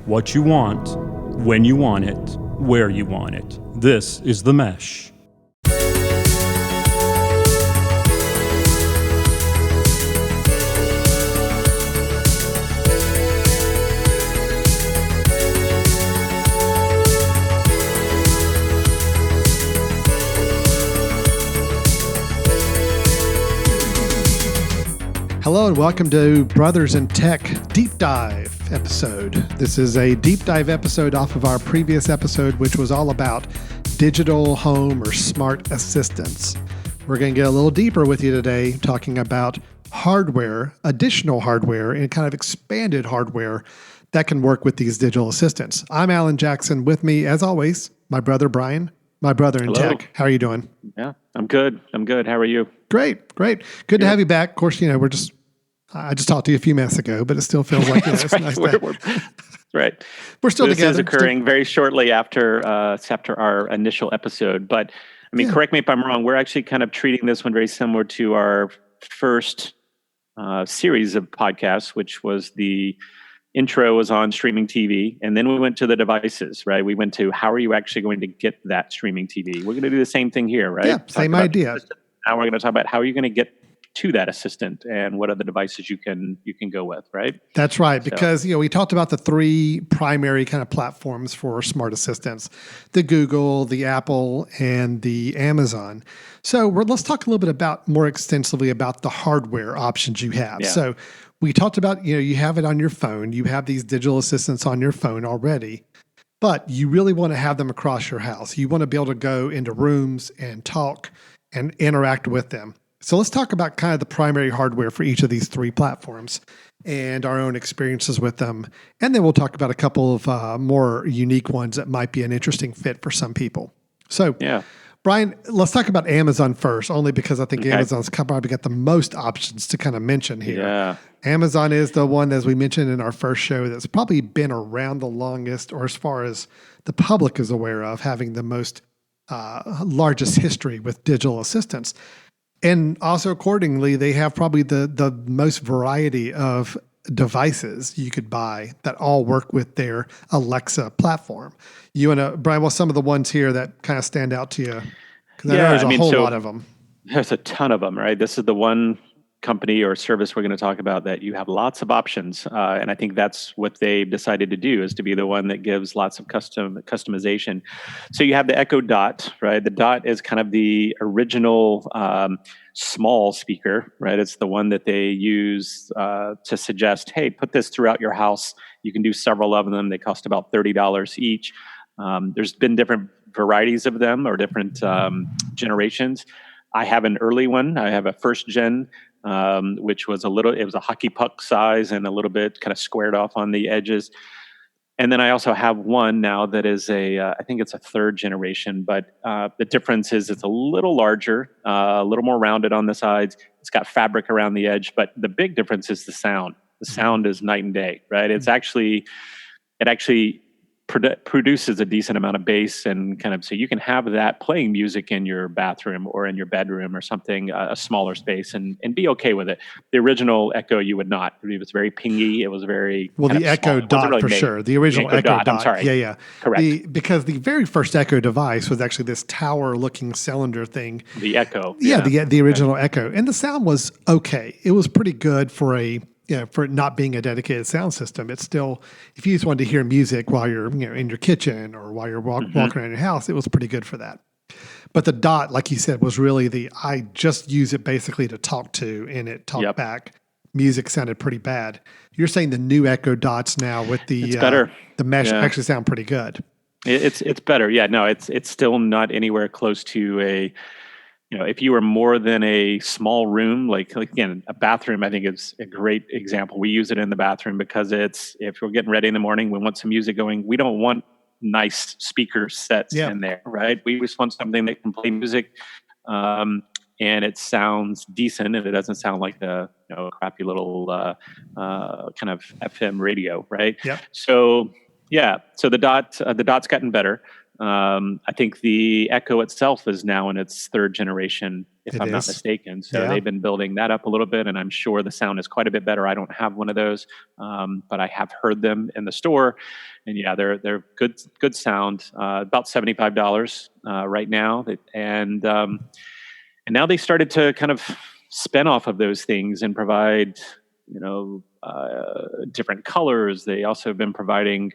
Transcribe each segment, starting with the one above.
What you want, when you want it, where you want it. This is The Mesh. Hello and welcome to Brothers in Tech Deep Dive episode. This is a deep dive episode off of our previous episode, which was all about digital home or smart assistants. We're going to get a little deeper with you today, talking about hardware, additional hardware, and kind of expanded hardware that can work with these digital assistants. I'm Alan Jackson. With me, as always, my brother Brian, my brother in Hello. tech. How are you doing? Yeah, I'm good. How are you? Great. Good to have you back. Of course, I just talked to you a few minutes ago, but it still feels like it's right. nice. That's right. We're still together. This is occurring very shortly after our initial episode. But correct me if I'm wrong. We're actually kind of treating this one very similar to our first series of podcasts, which was the intro was on streaming TV, and then we went to the devices. Right? We went to how are you actually going to get that streaming TV? We're going to do the same thing here, right? Yeah, same idea. Now we're going to talk about how are you going to get to that assistant and what are the devices you can go with, right? That's right, because we talked about the three primary kind of platforms for smart assistants: the Google, the Apple, and the Amazon. So let's talk a little bit more extensively about the hardware options you have. Yeah. So we talked about you have it on your phone, you have these digital assistants on your phone already, but you really want to have them across your house. You want to be able to go into rooms and talk and interact with them. So let's talk about kind of the primary hardware for each of these three platforms and our own experiences with them. And then we'll talk about a couple of more unique ones that might be an interesting fit for some people. So, Brian, let's talk about Amazon first, only because I think Amazon's probably got the most options to kind of mention here. Yeah. Amazon is the one, as we mentioned in our first show, that's probably been around the longest, or as far as the public is aware of, having the most largest history with digital assistants. And also, accordingly, they have probably the most variety of devices you could buy that all work with their Alexa platform. You want to, Brian, what's some of the ones here that kind of stand out to you? Because I know there's a whole lot of them. There's a ton of them, right? This is the one company or service we're going to talk about that you have lots of options. And I think that's what they've decided to do, is to be the one that gives lots of customization. So you have the Echo Dot, right? The Dot is kind of the original small speaker, right? It's the one that they use to suggest, hey, put this throughout your house. You can do several of them. They cost about $30 each. There's been different varieties of them or different generations. I have an early one. I have a first gen, which was it was a hockey puck size and a little bit kind of squared off on the edges. And then I also have one now that is I think it's a third generation, but the difference is it's a little larger, a little more rounded on the sides. It's got fabric around the edge, but the big difference is the sound. The sound is night and day, right? It actually produces a decent amount of bass, and kind of, so you can have that playing music in your bathroom or in your bedroom or something, a smaller space, and be okay with it. The original Echo, you would not. It was very pingy. It was very the Echo Dot really for sure. The original Echo Dot. I'm sorry. Yeah. Correct. Because the very first Echo device was actually this tower-looking cylinder thing. The Echo. The original Echo, and the sound was okay. It was pretty good for for it not being a dedicated sound system. It's still, if you just wanted to hear music while you're in your kitchen or while you're walking around your house, it was pretty good for that. But the Dot, like you said, was really I just use it basically to talk to, and it talked back. Music sounded pretty bad. You're saying the new Echo Dots now with the better. The mesh actually sound pretty good. It's better. Yeah, no, it's still not anywhere close to a. If you were more than a small room, like again, a bathroom, I think is a great example. We use it in the bathroom because if we're getting ready in the morning, we want some music going. We don't want nice speaker sets in there, right? We just want something that can play music, and it sounds decent, and it doesn't sound like a crappy little kind of FM radio, right? Yep. So the Dot's gotten better. I think the Echo itself is now in its third generation, if It I'm not is. mistaken. So Yeah. they've been building that up a little bit, and I'm sure the sound is quite a bit better. I don't have one of those, but I have heard them in the store, and yeah, they're good sound. About $75 right now, and now they started to kind of spin off of those things and provide, different colors. They also have been providing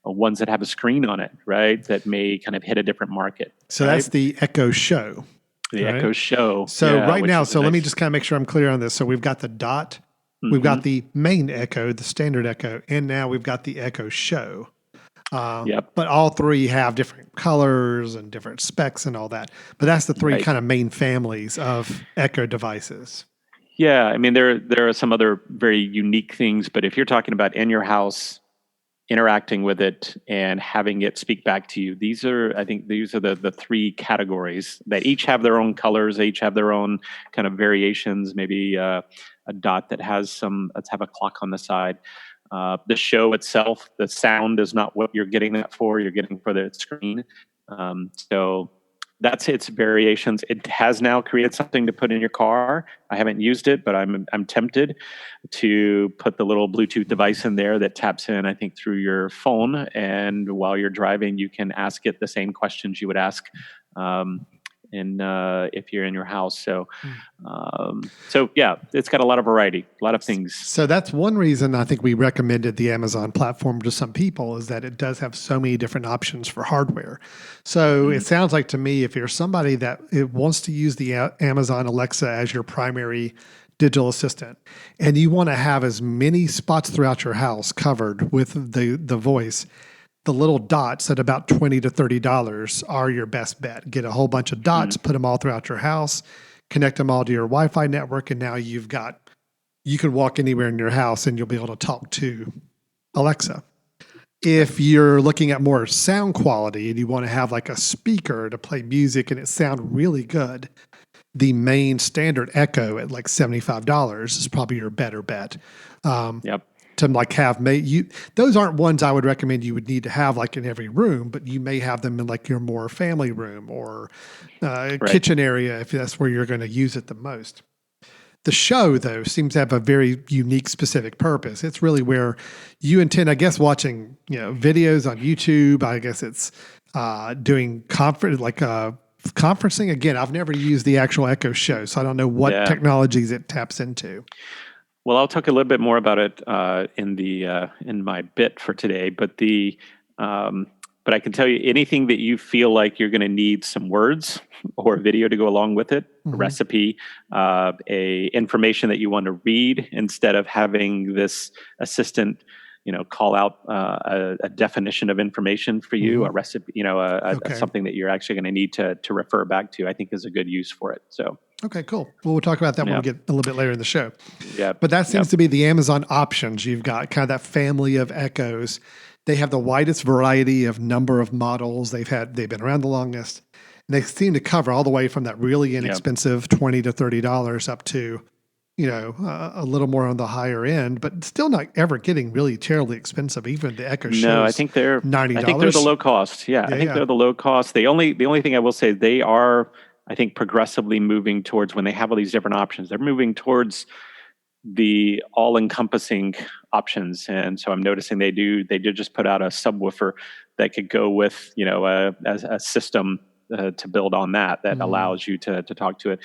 ones that have a screen on it, right? That may kind of hit a different market. So right? that's the Echo Show. The right? Echo Show. So yeah, right which now, is a so let me nice- just kind of make sure I'm clear on this. So we've got the Dot, we've got the main Echo, the standard Echo, and now we've got the Echo Show. Yep. But all three have different colors and different specs and all that. But that's the three Right. kind of main families of Echo devices. Yeah, I mean there are some other very unique things, but if you're talking about in your house, interacting with it and having it speak back to you, I think these are the three categories that each have their own colors, they each have their own kind of variations. Maybe a Dot that has let's have a clock on the side. The Show itself, the sound is not what you're getting that for. You're getting for the screen. So that's its variations. It has now created something to put in your car. I haven't used it, but I'm tempted to put the little Bluetooth device in there that taps in, I think, through your phone. And while you're driving, you can ask it the same questions you would ask if you're in your house. So yeah, it's got a lot of variety, a lot of things. So that's one reason I think we recommended the Amazon platform to some people, is that it does have so many different options for hardware. So it sounds like to me, if you're somebody that wants to use the Amazon Alexa as your primary digital assistant, and you want to have as many spots throughout your house covered with the voice, the little dots at about $20 to $30 are your best bet. Get a whole bunch of dots, put them all throughout your house, connect them all to your Wi-Fi network, and now you can walk anywhere in your house and you'll be able to talk to Alexa. If you're looking at more sound quality and you want to have like a speaker to play music and it sound really good, the main standard Echo at like $75 is probably your better bet. Yep. To like have those aren't ones I would recommend you would need to have like in every room, but you may have them in like your more family room or kitchen area if that's where you're going to use it the most. The Show, though, seems to have a very unique, specific purpose. It's really where you intend, I guess, watching videos on YouTube. I guess it's doing conferencing. Again, I've never used the actual Echo Show, so I don't know what technologies it taps into. Well, I'll talk a little bit more about it in my bit for today. But but I can tell you anything that you feel like you're going to need some words or video to go along with it, a recipe, information that you want to read instead of having this assistant, call out a definition of information for you, a recipe, something that you're actually going to need to refer back to, I think is a good use for it. So. Okay, cool. Well, we'll talk about that when we get a little bit later in the show. Yeah. But that seems to be the Amazon options. You've got kind of that family of Echoes. They have the widest variety of number of models. They've been around the longest. And they seem to cover all the way from that really inexpensive $20 to $30 up to, a little more on the higher end, but still not ever getting really terribly expensive. Even the Echo Shows. No, I think they're $90. I think they're the low cost. Yeah, I think they're the low cost. The only thing I will say, they are, I think, progressively moving towards, when they have all these different options, they're moving towards the all-encompassing options. And so I'm noticing they did just put out a subwoofer that could go with, a system to build on that allows you to talk to it.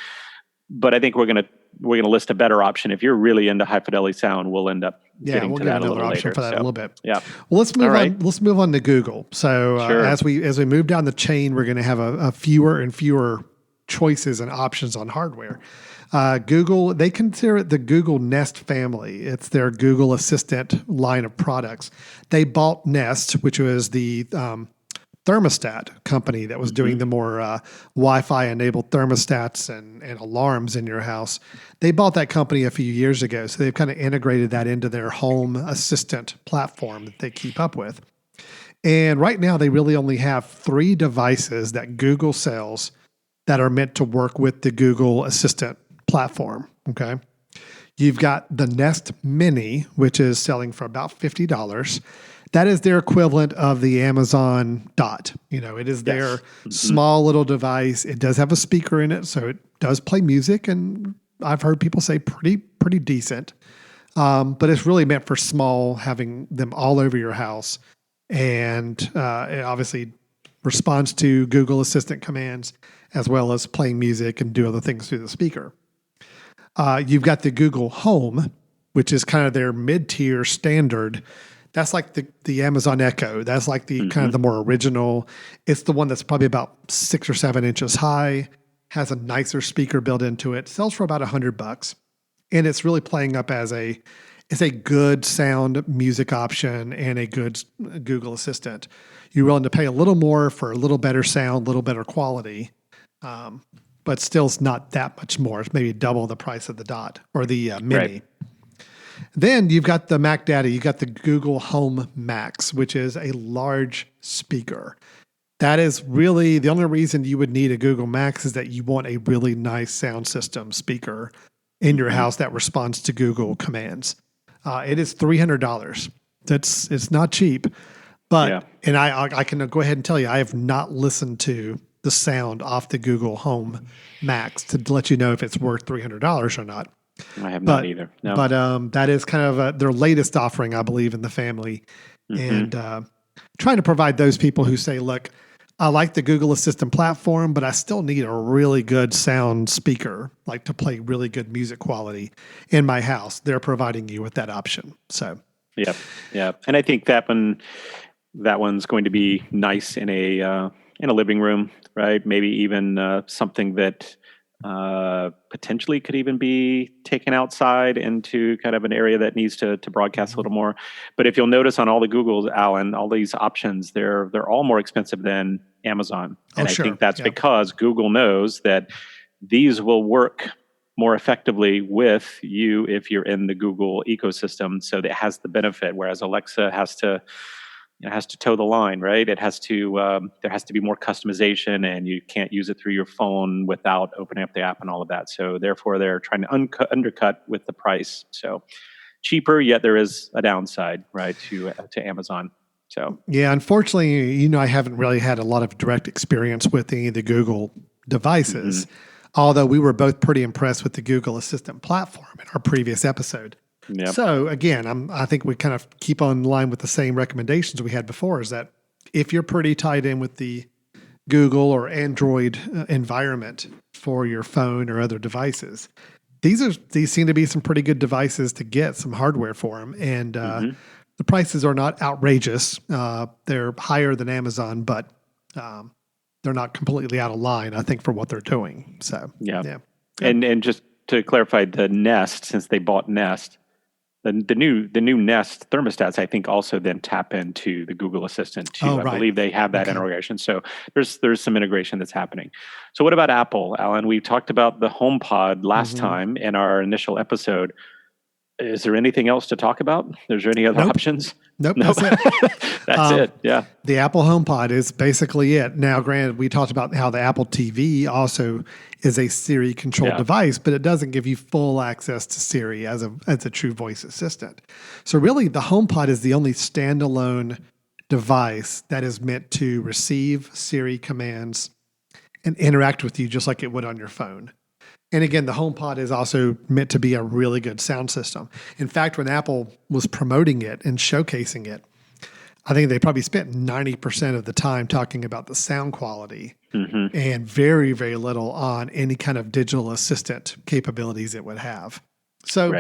But I think we're gonna list a better option. If you're really into high fidelity sound, we'll end up getting to that a little later. For that a little bit. Yeah. Well, let's move on. Let's move on to Google. So as we move down the chain, we're going to have a fewer and fewer choices and options on hardware. Google, they consider it the Google Nest family. It's their Google Assistant line of products. They bought Nest, which was the thermostat company that was doing the more Wi-Fi enabled thermostats and alarms in your house. They bought that company a few years ago. So they've kind of integrated that into their home assistant platform that they keep up with. And right now they really only have 3 devices that Google sells that are meant to work with the Google Assistant platform. Okay. You've got the Nest Mini, which is selling for about $50. that is their equivalent of the Amazon Dot. It is their small little device. It does have a speaker in it, so it does play music, and I've heard people say pretty decent. But it's really meant for small, having them all over your house, and it obviously responds to Google Assistant commands as well as playing music and do other things through the speaker. You've got the Google Home, which is kind of their mid-tier standard. That's like the Amazon Echo. That's like the kind of the more original. It's the one that's probably about 6 or 7 inches high, has a nicer speaker built into it, sells for about $100. And it's really playing up as it's a good sound music option and a good Google Assistant. You're willing to pay a little more for a little better sound, a little better quality, but still it's not that much more. It's maybe double the price of the Dot or the Mini. Right. Then you've got the Mac Daddy. You've got the Google Home Max, which is a large speaker. That is really the only reason you would need a Google Max is that you want a really nice sound system speaker in your house that responds to Google commands. It is $300. It's not cheap, but and I can go ahead and tell you I have not listened to the sound off the Google Home Max to let you know if it's worth $300 or not. I have not either. No. But that is kind of their latest offering, I believe, in the family, and trying to provide those people who say, "Look, I like the Google Assistant platform, but I still need a really good sound speaker, like to play really good music quality in my house." They're providing you with that option. So, yeah, and I think that one's going to be nice in a living room, right? Maybe even something that potentially could even be taken outside into kind of an area that needs to broadcast a little more. But if you'll notice on all the Googles, Alan, all these options, they're all more expensive than Amazon. And I think that's because Google knows that these will work more effectively with you if you're in the Google ecosystem. So that has the benefit, whereas Alexa has to toe the line, right? It has to, there has to be more customization, and you can't use it through your phone without opening up the app and all of that. So therefore, they're trying to undercut with the price. So cheaper, yet there is a downside, right, to Amazon. So yeah, unfortunately, I haven't really had a lot of direct experience with any of the Google devices, although we were both pretty impressed with the Google Assistant platform in our previous episode. Yep. So again, I think we kind of keep on line with the same recommendations we had before, is that if you're pretty tied in with the Google or Android environment for your phone or other devices, these seem to be some pretty good devices to get some hardware for them. And the prices are not outrageous. They're higher than Amazon, but they're not completely out of line, I think, for what they're doing. So yeah. And just to clarify, the Nest, since they bought Nest, the new Nest thermostats, I think, also then tap into the Google Assistant too. I believe they have that integration. So there's some integration that's happening. So what about Apple, Alan? We talked about the HomePod last time in our initial episode. Is there anything else to talk about? Is there any other options? Nope. That's it. That's it. Yeah. The Apple HomePod is basically it. Now, granted, we talked about how the Apple TV also is a Siri controlled device, but it doesn't give you full access to Siri as a true voice assistant. So really, the HomePod is the only standalone device that is meant to receive Siri commands and interact with you just like it would on your phone. And again, the HomePod is also meant to be a really good sound system. In fact, when Apple was promoting it and showcasing it, I think they probably spent 90% of the time talking about the sound quality and very, very little on any kind of digital assistant capabilities it would have. So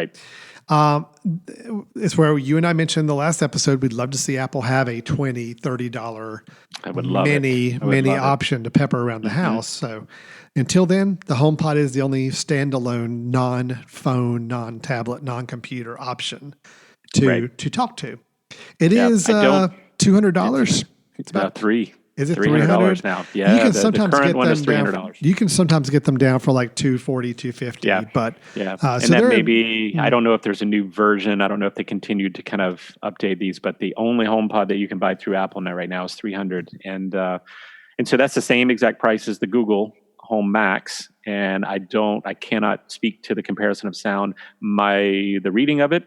it's where you and I mentioned in the last episode, we'd love to see Apple have a $20, $30 mini option to pepper around the house. So until then, the HomePod is the only standalone non-phone, non-tablet, non-computer option to talk to. It is $200. It's about $300. Is it $300 now? Yeah, you can the current one is $300. You can sometimes get them down for like $240, $250. Yeah, but and so that may be. I don't know if there's a new version. I don't know if they continued to kind of update these, but the only HomePod that you can buy through Apple now right now is $300, and so that's the same exact price as the Google Home Max. And I cannot speak to the comparison of sound. The reading of it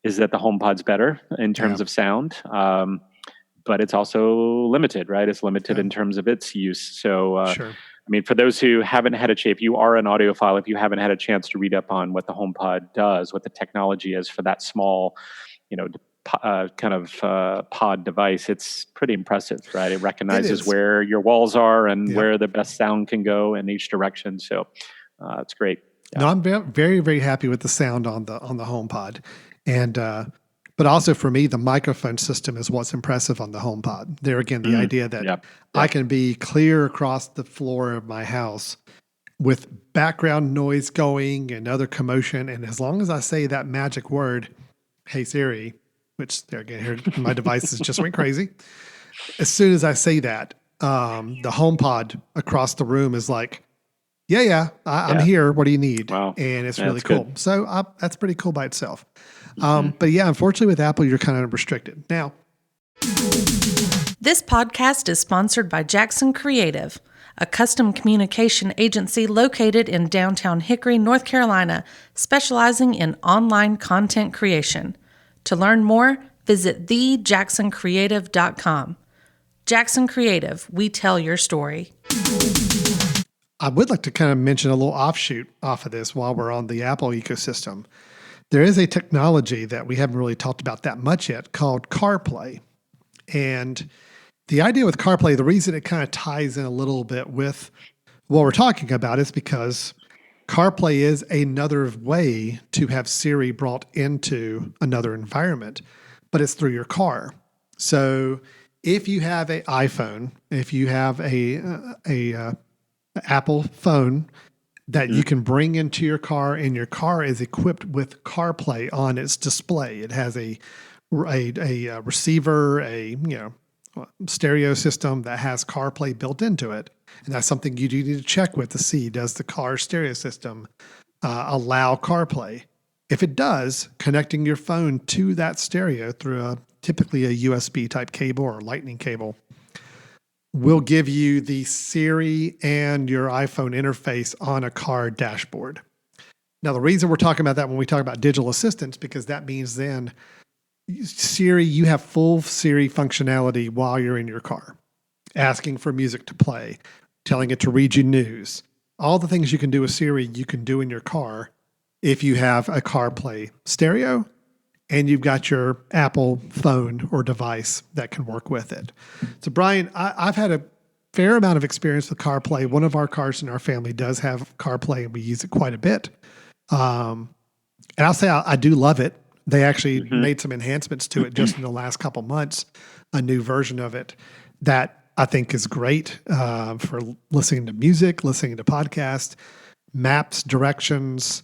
is that the HomePod's better in terms of sound, but it's also limited, right? It's limited in terms of its use. So, Sure. I mean, for those who haven't had if you are an audiophile, if you haven't had a chance to read up on what the HomePod does, what the technology is for that small, pod device, it's pretty impressive, right? It recognizes where your walls are and where the best sound can go in each direction. So it's great. Yeah. No, I'm very, very happy with the sound on the HomePod, and but also for me, the microphone system is what's impressive on the HomePod. There again, the idea that I can be clear across the floor of my house with background noise going and other commotion, and as long as I say that magic word, "Hey Siri," which there again, here my devices just went crazy. As soon as I say that, the HomePod across the room is like, I'm here. What do you need? Wow. And it's really cool. Good. So that's pretty cool by itself. But yeah, unfortunately with Apple, you're kind of restricted. Now, this podcast is sponsored by Jackson Creative, a custom communication agency located in downtown Hickory, North Carolina, specializing in online content creation. To learn more, visit thejacksoncreative.com. Jackson Creative, we tell your story. I would like to kind of mention a little offshoot off of this while we're on the Apple ecosystem. There is a technology that we haven't really talked about that much yet called CarPlay. And the idea with CarPlay, the reason it kind of ties in a little bit with what we're talking about is because CarPlay is another way to have Siri brought into another environment, but it's through your car. So if you have an iPhone, if you have a Apple phone that you can bring into your car, and your car is equipped with CarPlay on its display. It has a receiver, stereo system that has CarPlay built into it, and that's something you do need to check with to see, does the car stereo system allow CarPlay? If it does, connecting your phone to that stereo through typically a USB type cable or lightning cable will give you the Siri and your iPhone interface on a car dashboard. Now, the reason we're talking about that when we talk about digital assistants, because that means then Siri, you have full Siri functionality while you're in your car, asking for music to play, telling it to read you news. All the things you can do with Siri, you can do in your car if you have a CarPlay stereo and you've got your Apple phone or device that can work with it. So, Brian, I've had a fair amount of experience with CarPlay. One of our cars in our family does have CarPlay, and we use it quite a bit. And I'll say I do love it. They actually made some enhancements to it just in the last couple months, a new version of it that I think is great for listening to music, listening to podcasts, maps, directions.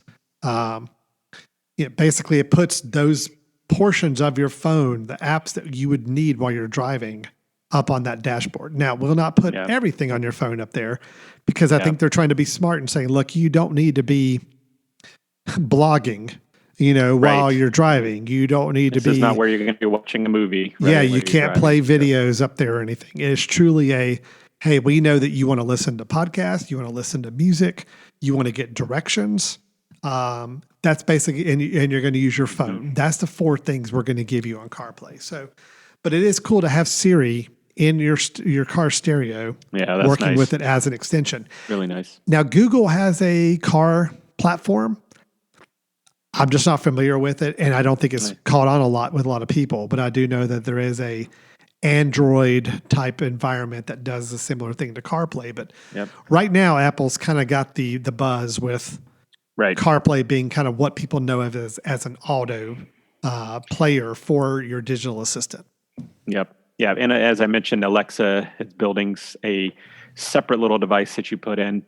Basically, it puts those portions of your phone, the apps that you would need while you're driving, up on that dashboard. Now, we'll not put everything on your phone up there because I think they're trying to be smart and saying, look, you don't need to be blogging, while you're driving. You don't need to be. This is not where you're going to be watching a movie. Right? Yeah, you can't play videos up there or anything. It is truly hey, we know that you want to listen to podcasts, you want to listen to music, you want to get directions. That's basically, and you're going to use your phone. That's the 4 things we're going to give you on CarPlay. So, but it is cool to have Siri in your car stereo, working with it as an extension. Really nice. Now, Google has a car platform. I'm just not familiar with it, and I don't think it's caught on a lot with a lot of people, but I do know that there is a Android type environment that does a similar thing to CarPlay. But right now, Apple's kind of got the buzz with CarPlay being kind of what people know of as an auto player for your digital assistant. Yep. Yeah. And as I mentioned, Alexa is building a separate little device that you put in,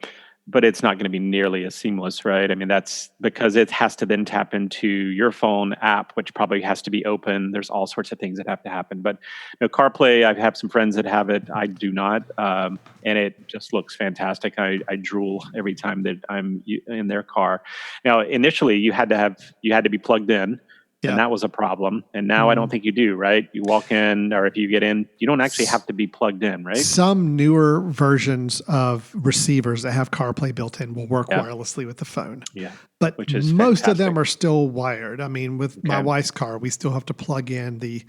but it's not going to be nearly as seamless, right? I mean, that's because it has to then tap into your phone app, which probably has to be open. There's all sorts of things that have to happen. But CarPlay, I have some friends that have it. I do not. And it just looks fantastic. I drool every time that I'm in their car. Now, initially, you had to be plugged in Yeah. And that was a problem. And now I don't think you do, right? You walk in, or if you get in, you don't actually have to be plugged in, right? Some newer versions of receivers that have CarPlay built in will work Yeah. wirelessly with the phone. Yeah. But Which is most of them fantastic. are still wired. I mean, with my Okay. wife's car, we still have to plug in the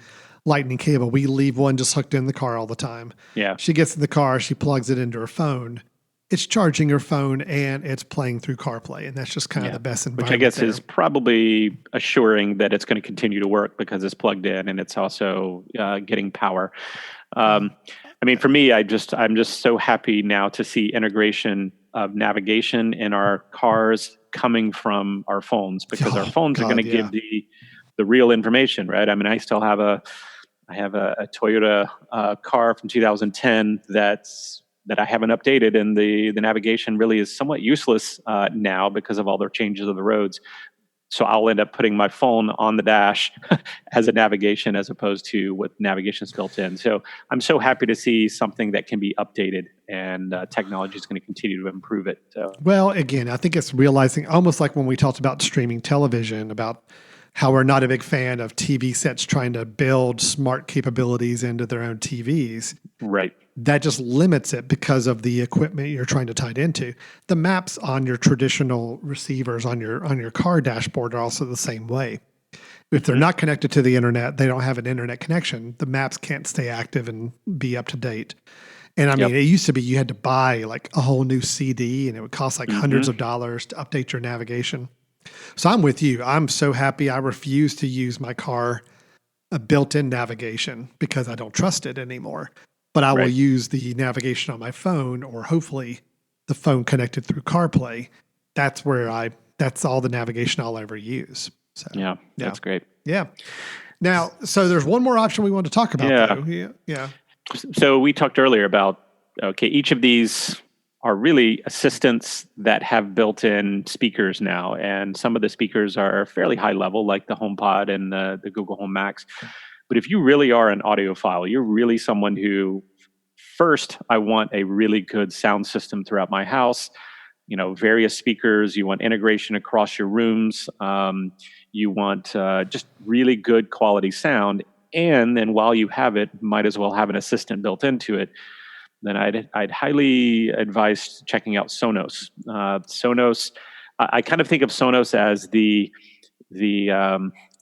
lightning cable. We leave one just hooked in the car all the time. Yeah. She gets in the car, she plugs it into her phone. It's charging her phone and it's playing through CarPlay. And that's just kind of Yeah. the best Which environment. I guess there. is probably assuring that it's going to continue to work because it's plugged in and it's also getting power. I mean, for me, I'm just so happy now to see integration of navigation in our cars coming from our phones, because our Oh, phones are God, going to yeah. give the real information, right? I mean, I still have a Toyota car from 2010 that I haven't updated, and the navigation really is somewhat useless now because of all the changes of the roads. So I'll end up putting my phone on the dash as a navigation, as opposed to with navigation's built in. So I'm so happy to see something that can be updated, and technology is going to continue to improve it. So, Well, again, I think it's realizing, almost like when we talked about streaming television, about how we're not a big fan of TV sets trying to build smart capabilities into their own TVs. right. That just limits it because of the equipment you're trying to tie it into. The maps on your traditional receivers on your car dashboard are also the same way. If they're not connected to the internet, they don't have an internet connection, the maps can't stay active and be up to date. And I mean, Yep. it used to be you had to buy like a whole new CD and it would cost like hundreds of dollars to update your navigation. So I'm with you. I'm so happy. I refuse to use my car built-in navigation because I don't trust it anymore. But I will Right. use the navigation on my phone, or hopefully the phone connected through CarPlay. That's all the navigation I'll ever use. So Yeah, that's great. yeah. Now, so there's one more option we want to talk about Yeah. though. Yeah. So we talked earlier about, okay, each of these are really assistants that have built-in speakers now, and some of the speakers are fairly high level, like the HomePod and the Google Home Max. But if you really are an audiophile, you're really someone who, first, I want a really good sound system throughout my house. You know, various speakers. You want integration across your rooms. You want just really good quality sound. And then while you have it, might as well have an assistant built into it. Then I'd highly advise checking out Sonos. Sonos, I kind of think of Sonos as the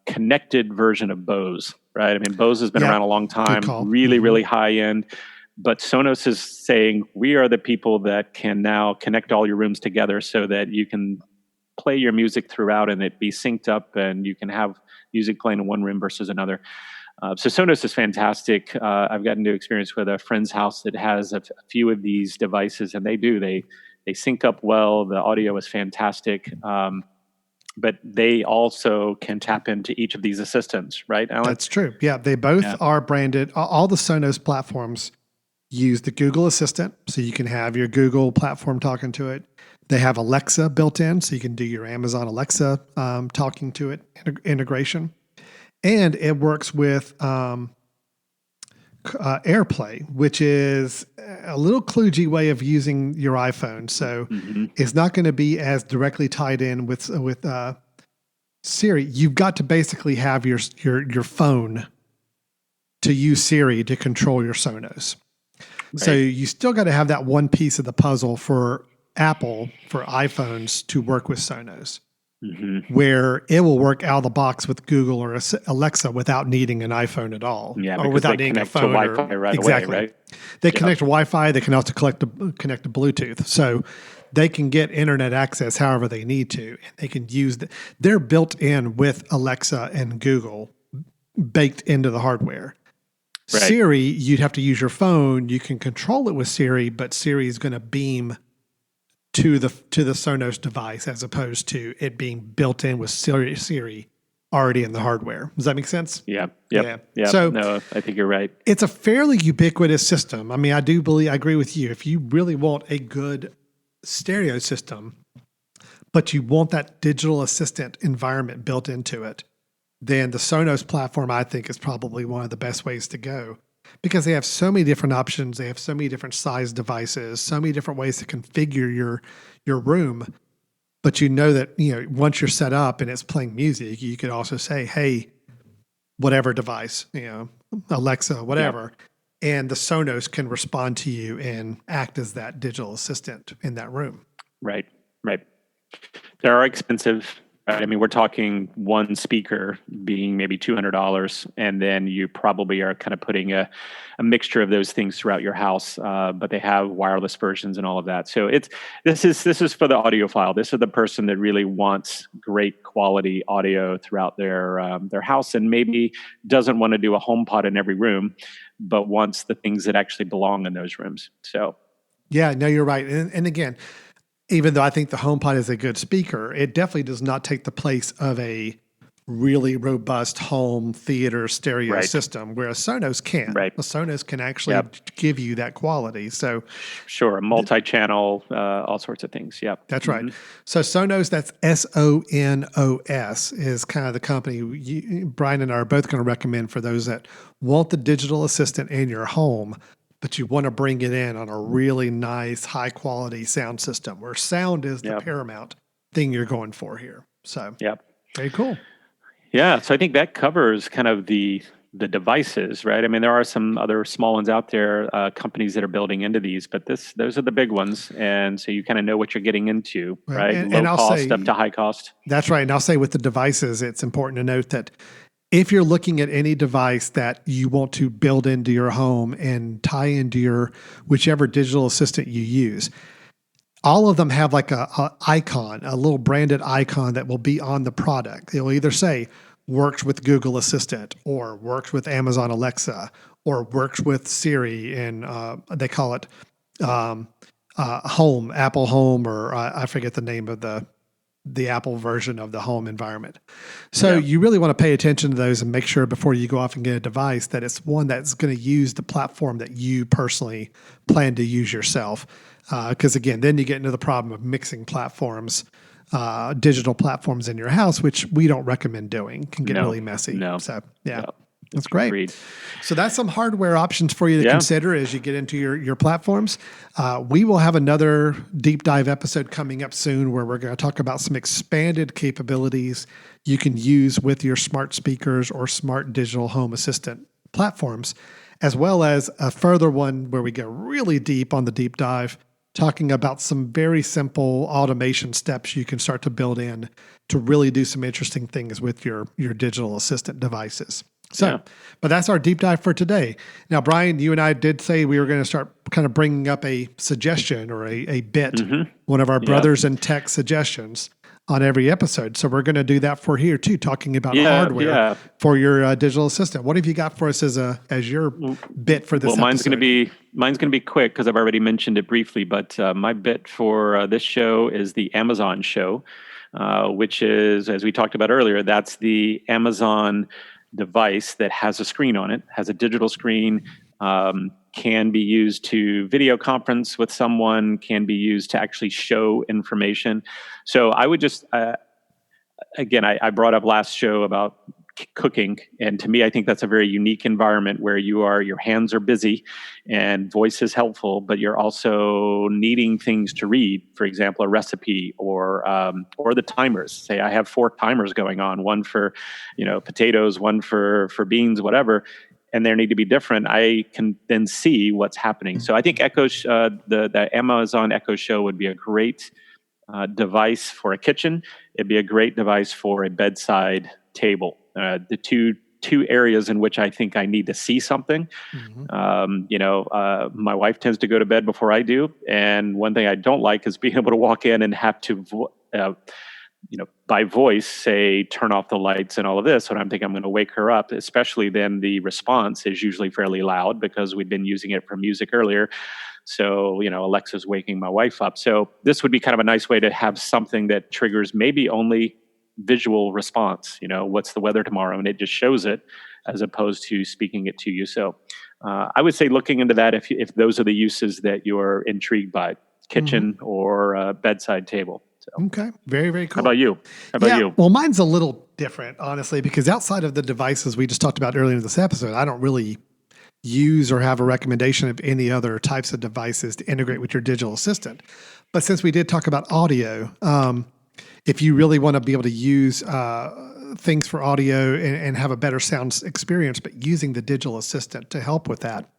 connected version of Bose, right? I mean, Bose has been Yeah, around a long time, call. really, really high end. But Sonos is saying, we are the people that can now connect all your rooms together so that you can play your music throughout and it be synced up, and you can have music playing in one room versus another. So Sonos is fantastic. I've gotten to experience with a friend's house that has a few of these devices, and they sync up well. The audio is fantastic. But they also can tap into each of these assistants, right, Alan? That's true. Yeah, they both Yeah. are branded. All the Sonos platforms use the Google Assistant, so you can have your Google platform talking to it. They have Alexa built in, so you can do your Amazon Alexa talking to it integration. And it works with AirPlay, which is a little kludgy way of using your iPhone. So it's not going to be as directly tied in with Siri. You've got to basically have your phone to use Siri to control your Sonos. So you still got to have that one piece of the puzzle for Apple, for iPhones to work with Sonos, where it will work out of the box with Google or Alexa without needing an iPhone at all, Yeah, or because without they needing a connect to phone. Wi-Fi right away, right? They connect to Wi-Fi. They can also connect to Bluetooth, so they can get internet access however they need to, and they can use they're built in with Alexa and Google baked into the hardware. Right. Siri, you'd have to use your phone. You can control it with Siri, but Siri is going to beam to the Sonos device as opposed to it being built in with Siri already in the hardware. Does that make sense? Yeah. Yeah. Yeah. So- No, I think you're right. It's a fairly ubiquitous system. I mean, I agree with you. If you really want a good stereo system, but you want that digital assistant environment built into it, then the Sonos platform, I think, is probably one of the best ways to go, because they have so many different options. They have so many different size devices, so many different ways to configure your room. but you know that, once you're set up and it's playing music, you could also say, hey, whatever device, Alexa, whatever. And the Sonos can respond to you and act as that digital assistant in that room. Right. They are expensive. Right? I mean, we're talking one speaker being maybe $200, and then you probably are kind of putting a mixture of those things throughout your house. But they have wireless versions and all of that. So this is for the audiophile. This is the person that really wants great quality audio throughout their house, and maybe doesn't want to do a HomePod in every room, but wants the things that actually belong in those rooms. So, yeah, no, you're right. And again, even though I think the HomePod is a good speaker, it definitely does not take the place of a really robust home theater stereo system, whereas Sonos can. Right. The Sonos can actually give you that quality. So, sure, multi-channel, all sorts of things. Yep. That's right. So Sonos, that's Sonos, is kind of the company Brian and I are both going to recommend for those that want the digital assistant in your home, but you want to bring it in on a really nice, high quality sound system where sound is the paramount thing you're going for here. So, very cool. Yeah. So I think that covers kind of the devices, right? I mean, there are some other small ones out there, companies that are building into these, but those are the big ones. And so you kind of know what you're getting into, right? And Low cost up to high cost. That's right. And I'll say with the devices, it's important to note that if you're looking at any device that you want to build into your home and tie into your whichever digital assistant you use, all of them have like a icon, a little branded icon that will be on the product. It'll either say works with Google Assistant or works with Amazon Alexa or works with Siri, and they call it Home, Apple Home, or I forget the name of the Apple version of the home environment. So you really want to pay attention to those and make sure before you go off and get a device that it's one that's going to use the platform that you personally plan to use yourself. Because again, then you get into the problem of mixing platforms, digital platforms in your house, which we don't recommend doing. Can get really messy. So that's great. Agreed. So that's some hardware options for you to consider as you get into your platforms. We will have another deep dive episode coming up soon where we're going to talk about some expanded capabilities you can use with your smart speakers or smart digital home assistant platforms, as well as a further one where we go really deep on the deep dive, talking about some very simple automation steps you can start to build in to really do some interesting things with your digital assistant devices. So, but that's our deep dive for today. Now, Brian, you and I did say we were going to start kind of bringing up a suggestion or a bit, one of our brothers in tech suggestions on every episode. So we're going to do that for here too, talking about hardware for your digital assistant. What have you got for us as your bit for this episode? Mine's going to be quick because I've already mentioned it briefly, but my bit for this show is the Amazon show, which is, as we talked about earlier, that's the Amazon device that has a screen on it, has a digital screen, can be used to video conference with someone, can be used to actually show information. So I would just, again, I brought up last show about cooking, and to me, I think that's a very unique environment where your hands are busy and voice is helpful, but you're also needing things to read, for example, a recipe or the timers. Say I have 4 timers going on, one for, potatoes, one for beans, whatever, and they need to be different. I can then see what's happening. So I think the Amazon Echo Show would be a great device for a kitchen. It'd be a great device for a bedside table. The two areas in which I think I need to see something. My wife tends to go to bed before I do, and one thing I don't like is being able to walk in and have to, by voice say turn off the lights and all of this. When I'm thinking I'm going to wake her up, especially then the response is usually fairly loud because we've been using it for music earlier. So, Alexa's waking my wife up. So this would be kind of a nice way to have something that triggers maybe only visual response, what's the weather tomorrow, and it just shows it as opposed to speaking it to you. So I would say looking into that if those are the uses that you're intrigued by, kitchen or bedside table. So. Okay, very, very cool. How about you? Well, mine's a little different, honestly, because outside of the devices we just talked about earlier in this episode, I don't really use or have a recommendation of any other types of devices to integrate with your digital assistant. But since we did talk about audio, If you really want to be able to use things for audio and have a better sound experience, but using the digital assistant to help with that.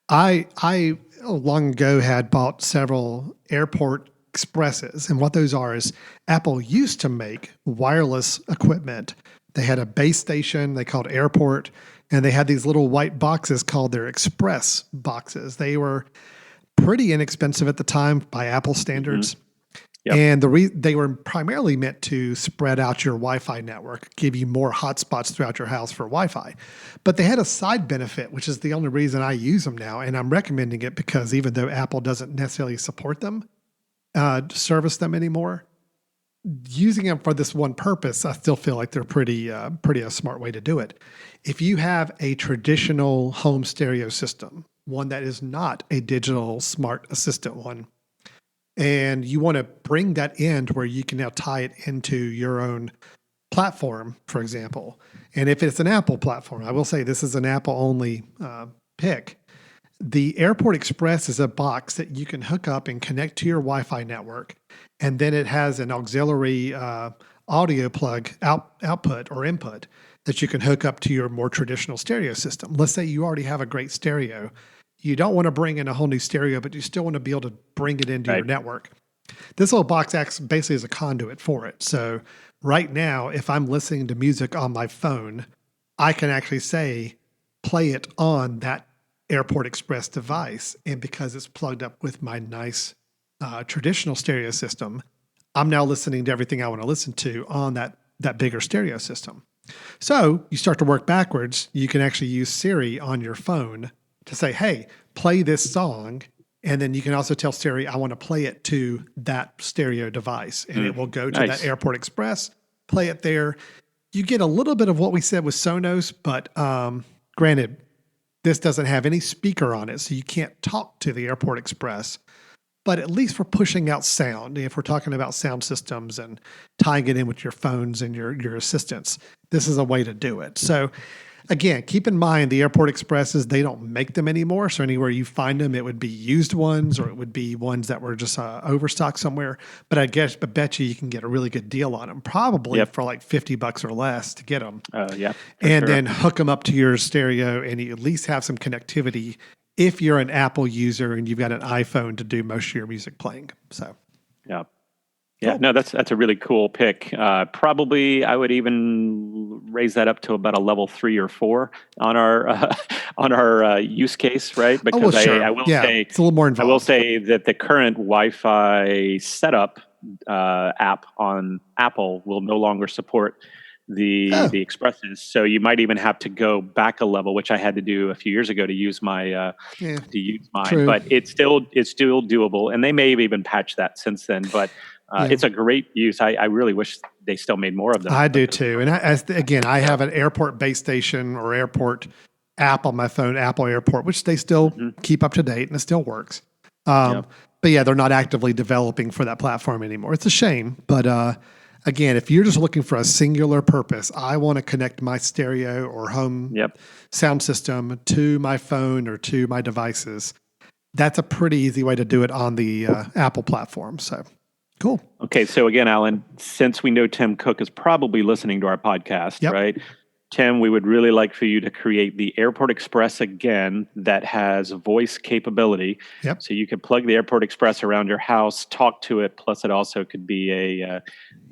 I long ago had bought several Airport Expresses, and what those are is Apple used to make wireless equipment. They had a base station they called Airport, and they had these little white boxes called their Express boxes. They were pretty inexpensive at the time by Apple standards. Yep. And they were primarily meant to spread out your Wi-Fi network, give you more hotspots throughout your house for Wi-Fi. But they had a side benefit, which is the only reason I use them now. And I'm recommending it because even though Apple doesn't necessarily support them, service them anymore, using them for this one purpose, I still feel like they're pretty a smart way to do it. If you have a traditional home stereo system, one that is not a digital smart assistant one, and you want to bring that in to where you can now tie it into your own platform, for example. And if it's an Apple platform, I will say this is an Apple only pick. The Airport Express is a box that you can hook up and connect to your Wi-Fi network. And then it has an auxiliary audio plug output or input that you can hook up to your more traditional stereo system. Let's say you already have a great stereo. You don't want to bring in a whole new stereo, but you still want to be able to bring it into your network. This little box acts basically as a conduit for it. So right now, if I'm listening to music on my phone, I can actually say, play it on that Airport Express device. And because it's plugged up with my nice traditional stereo system, I'm now listening to everything I want to listen to on that bigger stereo system. So you start to work backwards. You can actually use Siri on your phone to say, hey, play this song. And then you can also tell Siri, I want to play it to that stereo device. And it will go to that Airport Express, play it there. You get a little bit of what we said with Sonos, but granted, this doesn't have any speaker on it, so you can't talk to the Airport Express. But at least for pushing out sound, if we're talking about sound systems and tying it in with your phones and your assistants, this is a way to do it. So again, keep in mind the Airport Expresses, they don't make them anymore. So anywhere you find them, it would be used ones or it would be ones that were just overstocked somewhere. But I bet you can get a really good deal on them, probably for like $50 or less to get them. And then hook them up to your stereo and you at least have some connectivity if you're an Apple user and you've got an iPhone to do most of your music playing. So, no, that's a really cool pick. Probably, I would even raise that up to about a level 3 or 4 on our use case, right? Because I will say it's a little more involved. I will say that the current Wi-Fi setup app on Apple will no longer support the Expresses, so you might even have to go back a level, which I had to do a few years ago to use my mine. True. But it's still doable, and they may have even patched that since then. But it's a great use. I really wish they still made more of them. I do too. And I have an Airport base station or Airport app on my phone, Apple Airport, which they still keep up to date and it still works. But yeah, they're not actively developing for that platform anymore. It's a shame, but again, if you're just looking for a singular purpose, I want to connect my stereo or home sound system to my phone or to my devices. That's a pretty easy way to do it on the Apple platform. So cool. Okay. So again, Alan, since we know Tim Cook is probably listening to our podcast, right? Tim, we would really like for you to create the Airport Express again that has voice capability. So you could plug the Airport Express around your house, talk to it. Plus, it also could be a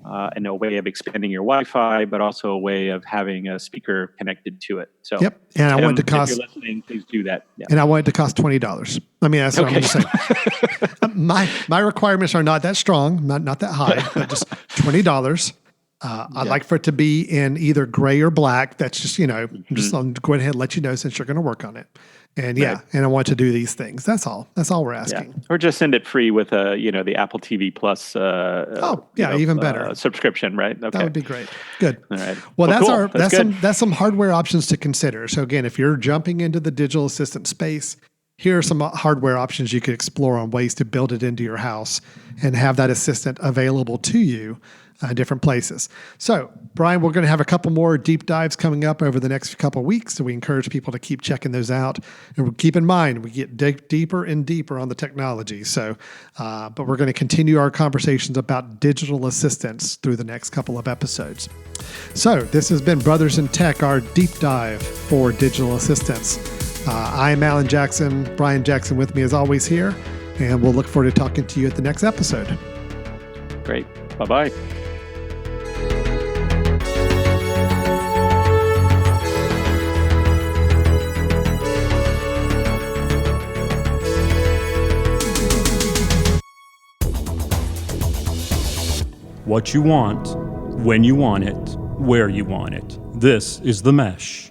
way of expanding your Wi-Fi, but also a way of having a speaker connected to it. So, and Tim, I want it to cost. If you're listening, please do that. And I want it to cost $20. I mean, that's what I'm going to say. My requirements are not that strong, not that high, but just $20. I'd like for it to be in either gray or black. That's just, just I'll go ahead and let you know since you're going to work on it. And and I want to do these things. That's all we're asking. Or just send it free with the Apple TV Plus. Even better subscription, right? Okay. That would be great. Good. All right. Well, cool. that's some hardware options to consider. So again, if you're jumping into the digital assistant space, here are some hardware options you could explore on ways to build it into your house and have that assistant available to you. different places. So, Brian, we're going to have a couple more deep dives coming up over the next couple of weeks. So we encourage people to keep checking those out. And keep in mind, we get deeper and deeper on the technology. So, but we're going to continue our conversations about digital assistants through the next couple of episodes. So this has been Brothers in Tech, our deep dive for digital assistants. I'm Alan Jackson, Brian Jackson with me as always here, and we'll look forward to talking to you at the next episode. Great. Bye-bye. What you want, when you want it, where you want it. This is The Mesh.